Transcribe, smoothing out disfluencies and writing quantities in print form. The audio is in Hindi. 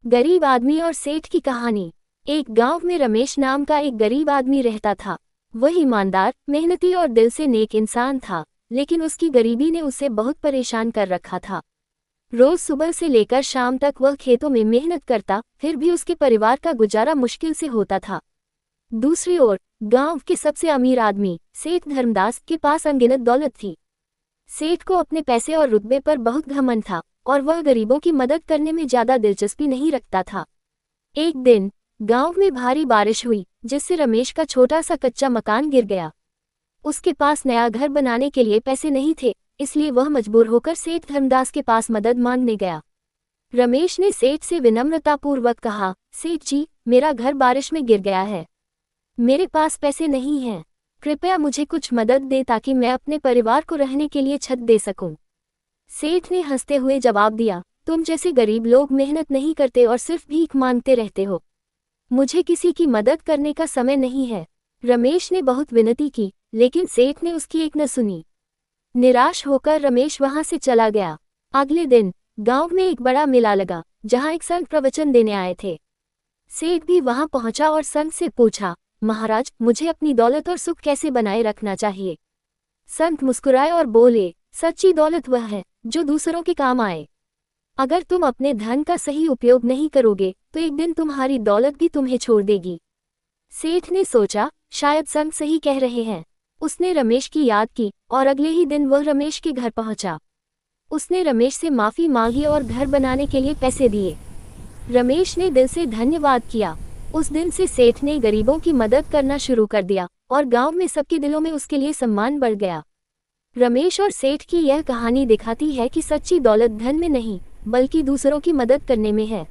गरीब आदमी और सेठ की कहानी। एक गांव में रमेश नाम का एक गरीब आदमी रहता था। वह ईमानदार, मेहनती और दिल से नेक इंसान था, लेकिन उसकी गरीबी ने उसे बहुत परेशान कर रखा था। रोज सुबह से लेकर शाम तक वह खेतों में मेहनत करता, फिर भी उसके परिवार का गुजारा मुश्किल से होता था। दूसरी ओर गांव के सबसे अमीर आदमी सेठ धर्मदास के पास अनगिनत दौलत थी। सेठ को अपने पैसे और रुतबे पर बहुत घमंड था और वह गरीबों की मदद करने में ज्यादा दिलचस्पी नहीं रखता था। एक दिन गांव में भारी बारिश हुई, जिससे रमेश का छोटा सा कच्चा मकान गिर गया। उसके पास नया घर बनाने के लिए पैसे नहीं थे, इसलिए वह मजबूर होकर सेठ धर्मदास के पास मदद मांगने गया। रमेश ने सेठ से विनम्रतापूर्वक कहा, सेठ जी, मेरा घर बारिश में गिर गया है। मेरे पास पैसे नहीं हैं। कृपया मुझे कुछ मदद दे ताकि मैं अपने परिवार को रहने के लिए छत दे सकूं। सेठ ने हंसते हुए जवाब दिया, तुम जैसे गरीब लोग मेहनत नहीं करते और सिर्फ भीख मांगते रहते हो। मुझे किसी की मदद करने का समय नहीं है। रमेश ने बहुत विनती की, लेकिन सेठ ने उसकी एक न सुनी। निराश होकर रमेश वहां से चला गया। अगले दिन गांव में एक बड़ा मेला लगा, जहां एक संत प्रवचन देने आए थे। सेठ भी वहां पहुंचा और संत से पूछा, महाराज, मुझे अपनी दौलत और सुख कैसे बनाए रखना चाहिए? संत मुस्कुराए और बोले, सच्ची दौलत वह है जो दूसरों के काम आए। अगर तुम अपने धन का सही उपयोग नहीं करोगे तो एक दिन तुम्हारी दौलत भी तुम्हें छोड़ देगी। सेठ ने सोचा, शायद संत सही कह रहे हैं। उसने रमेश की याद की और अगले ही दिन वह रमेश के घर पहुंचा। उसने रमेश से माफी मांगी और घर बनाने के लिए पैसे दिए। रमेश ने दिल से धन्यवाद किया। उस दिन से सेठ ने गरीबों की मदद करना शुरू कर दिया और गांव में सबके दिलों में उसके लिए सम्मान बढ़ गया। रमेश और सेठ की यह कहानी दिखाती है कि सच्ची दौलत धन में नहीं, बल्कि दूसरों की मदद करने में है।